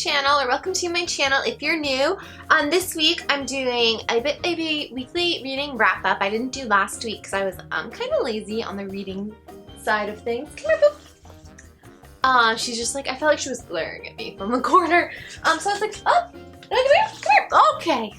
channel, or welcome to my channel if you're new. This week I'm doing a weekly reading wrap up. I didn't do last week because I was kind of lazy on the reading side of things. Come here, boo. She's just like, I felt like she was glaring at me from the corner. So I was like, oh, come here. Okay.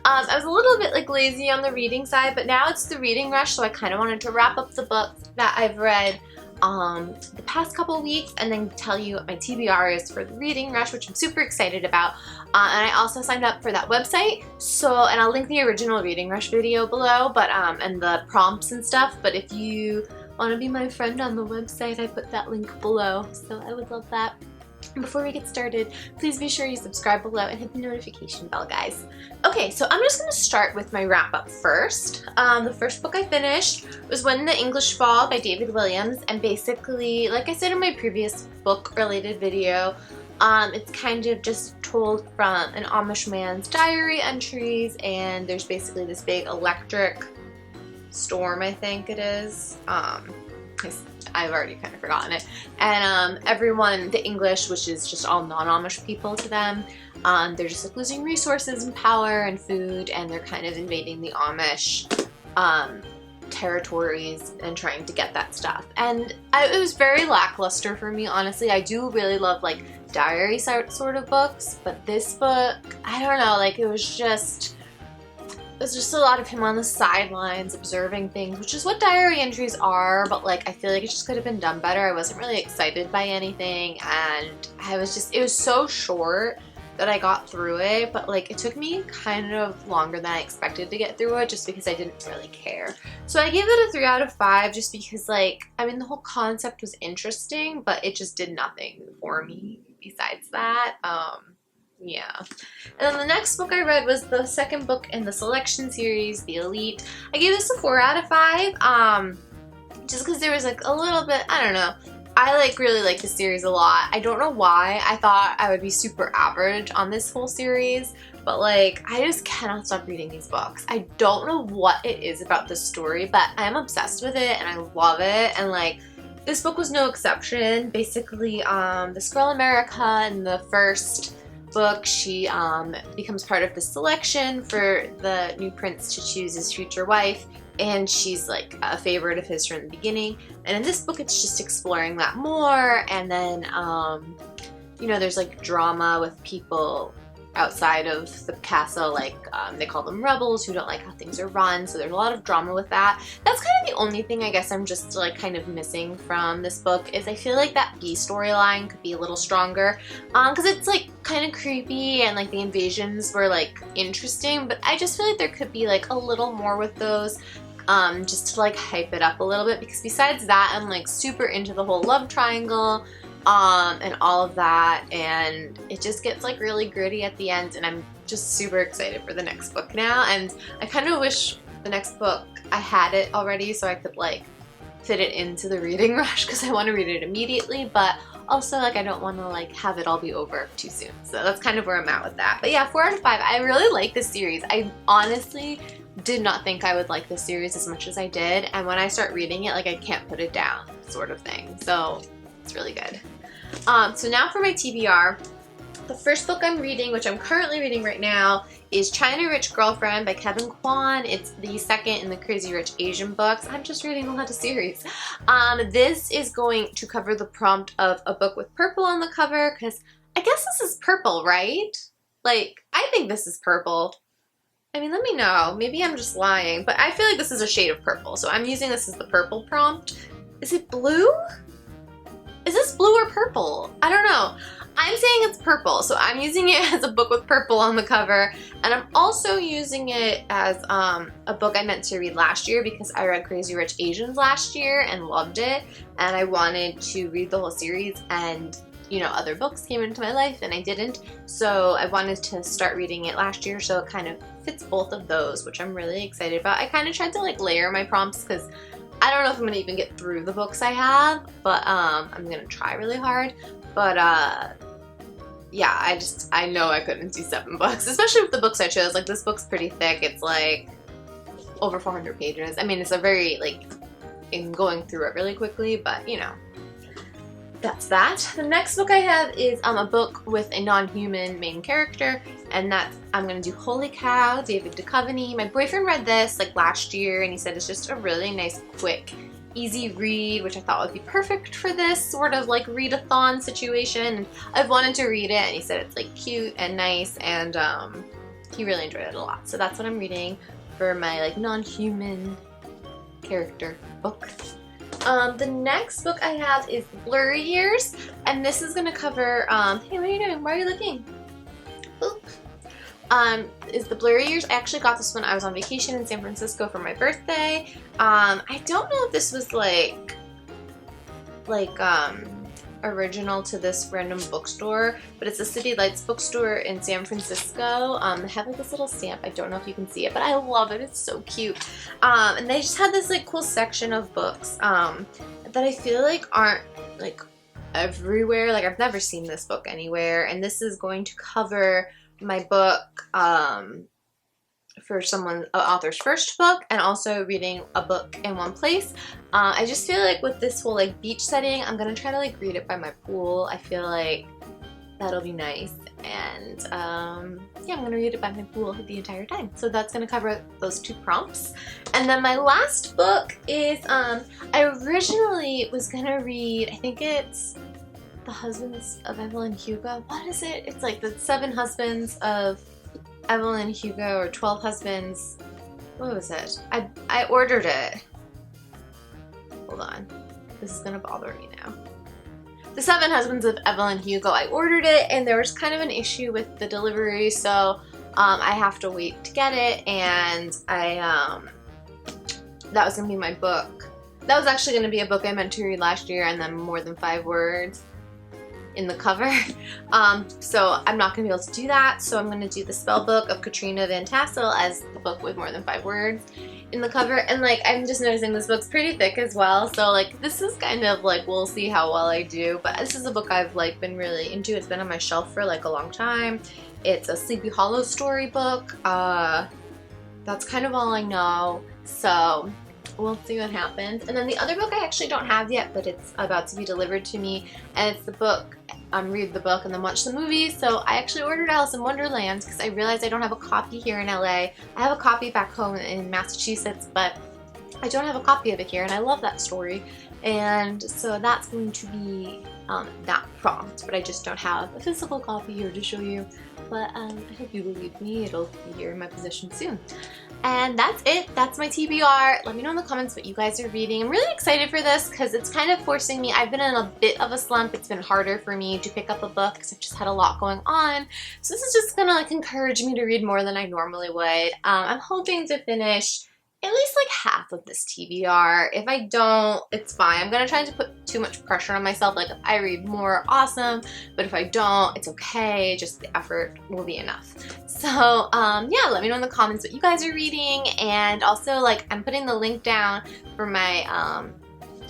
I was a little bit like lazy on the reading side, but now it's the reading rush, so I kind of wanted to wrap up the books that I've read the past couple weeks and then tell you what my TBR is for the reading rush, which I'm super excited about. And I also signed up for that website, so, and I'll link the original reading rush video below, but and the prompts and stuff. But if you want to be my friend on the website, I put that link below, so I would love that. Before we get started, please be sure you subscribe below and hit the notification bell, guys. Okay, so I'm just going to start with my wrap-up first. The first book I finished was When the English Fall by David Williams, and basically, like I said in my previous book-related video, it's kind of just told from an Amish man's diary entries, and there's basically this big electric storm, I think it is. I've already kind of forgotten it. And everyone, the English, which is just all non-Amish people to them, they're just like losing resources and power and food, and they're kind of invading the Amish territories and trying to get that stuff. And it was very lackluster for me, honestly. I do really love like diary sort of books, but this book, I don't know, like it was just a lot of him on the sidelines observing things, which is what diary entries are, but like I feel like it just could have been done better. I wasn't really excited by anything, and it was so short that I got through it, but like it took me kind of longer than I expected to get through it just because I didn't really care. So I gave it a 3 out of 5 just because, like, I mean, the whole concept was interesting, but it just did nothing for me besides that. Yeah. And then the next book I read was the second book in the selection series, The Elite. I gave this a 4 out of 5, just because there was like a little bit, I don't know. I like really like the series a lot. I don't know why. I thought I would be super average on this whole series, but like I just cannot stop reading these books. I don't know what it is about the story, but I'm obsessed with it and I love it, and like this book was no exception. Basically, this girl America in the first book, she becomes part of the selection for the new prince to choose his future wife, and she's like a favorite of his from the beginning. And in this book it's just exploring that more, and then you know, there's like drama with people outside of the castle, like they call them rebels who don't like how things are run, so there's a lot of drama with that. That's kind of the only thing I guess I'm just like kind of missing from this book, is I feel like that B storyline could be a little stronger, because it's like kind of creepy and like the invasions were like interesting, but I just feel like there could be like a little more with those, just to like hype it up a little bit, because besides that I'm like super into the whole love triangle and all of that, and it just gets like really gritty at the end, and I'm just super excited for the next book now. And I kind of wish the next book I had it already so I could like fit it into the reading rush, because I want to read it immediately, but also like I don't want to like have it all be over too soon. So that's kind of where I'm at with that. But yeah, 4 out of 5. I really like this series. I honestly did not think I would like this series as much as I did, and when I start reading it, like I can't put it down sort of thing. So it's really good. So now for my TBR. The first book I'm reading, which I'm currently reading right now, is China Rich Girlfriend by Kwan. It's the second in the Crazy Rich Asian books. I'm just reading a lot of series. This is going to cover the prompt of a book with purple on the cover, because I guess this is purple, right? Like, I think this is purple. I mean, let me know. Maybe I'm just lying, but I feel like this is a shade of purple, so I'm using this as the purple prompt. Is it blue? Is this blue or purple? I don't know. I'm saying it's purple, so I'm using it as a book with purple on the cover, and I'm also using it as a book I meant to read last year, because I read Crazy Rich Asians last year and loved it, and I wanted to read the whole series, and you know, other books came into my life and I didn't, so I wanted to start reading it last year, so it kind of fits both of those, which I'm really excited about. I kind of tried to like layer my prompts, because I don't know if I'm gonna even get through the books I have, but I'm gonna try really hard. But yeah, I know I couldn't do 7 books, especially with the books I chose. Like, this book's pretty thick. It's like over 400 pages. I mean, it's a very like, in going through it really quickly, but you know, that's that. The next book I have is a book with a non-human main character, and that's, I'm gonna do Holy Cow, David Duchovny. My boyfriend read this like last year, and he said it's just a really nice, quick, easy read, which I thought would be perfect for this sort of like read-a-thon situation. And I've wanted to read it, and he said it's like cute and nice, and he really enjoyed it a lot. So that's what I'm reading for my like non-human character book. The next book I have is Blurry Years, and this is going to cover, hey, what are you doing? Why are you looking? Oop. Is the Blurry Years. I actually got this when I was on vacation in San Francisco for my birthday. I don't know if this was like original to this random bookstore, but it's a City Lights bookstore in San Francisco. They have like this little stamp. I don't know if you can see it, but I love it. It's so cute. And they just had this like cool section of books that I feel like aren't like everywhere. Like I've never seen this book anywhere, and this is going to cover my book for an author's first book, and also reading a book in one place. I just feel like with this whole like beach setting, I'm gonna try to like read it by my pool. I feel like that'll be nice, and yeah, I'm gonna read it by my pool the entire time. So that's gonna cover those 2 prompts. And then my last book is I originally was gonna read, I think it's The Husbands of Evelyn Hugo. What is it? It's like the 7 Husbands of Evelyn Hugo, or 12 Husbands. What was it? I ordered it. Hold on. This is gonna bother me now. The 7 Husbands of Evelyn Hugo. I ordered it, and there was kind of an issue with the delivery, so I have to wait to get it, and that was gonna be my book. That was actually gonna be a book I meant to read last year, and then more than 5 words in the cover. So I'm not gonna be able to do that, so I'm gonna do the Spellbook of Katrina van Tassel as the book with more than 5 words in the cover. And like, I'm just noticing this book's pretty thick as well, so like this is kind of like, we'll see how well I do, but this is a book I've like been really into. It's been on my shelf for like a long time. It's a Sleepy Hollow storybook. That's kind of all I know, so we'll see what happens. And then the other book I actually don't have yet, but it's about to be delivered to me, and it's the book, read the book and then watch the movie. So I actually ordered Alice in Wonderland because I realized I don't have a copy here in LA. I have a copy back home in Massachusetts, but I don't have a copy of it here, and I love that story. And so that's going to be that prompt, but I just don't have a physical copy here to show you. But I hope you believe me, it'll be here in my possession soon. And that's it. That's my TBR. Let me know in the comments what you guys are reading. I'm really excited for this because it's kind of forcing me. I've been in a bit of a slump. It's been harder for me to pick up a book because I've just had a lot going on. So this is just gonna like encourage me to read more than I normally would. I'm hoping to finish at least like half of this TBR. If I don't, it's fine. I'm gonna try not to put too much pressure on myself. Like if I read more, awesome. But if I don't, it's okay. Just the effort will be enough. So yeah, let me know in the comments what you guys are reading. And also like I'm putting the link down for my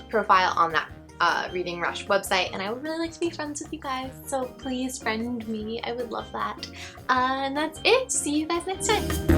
profile on that Reading Rush website, and I would really like to be friends with you guys. So please friend me. I would love that. And that's it. See you guys next time.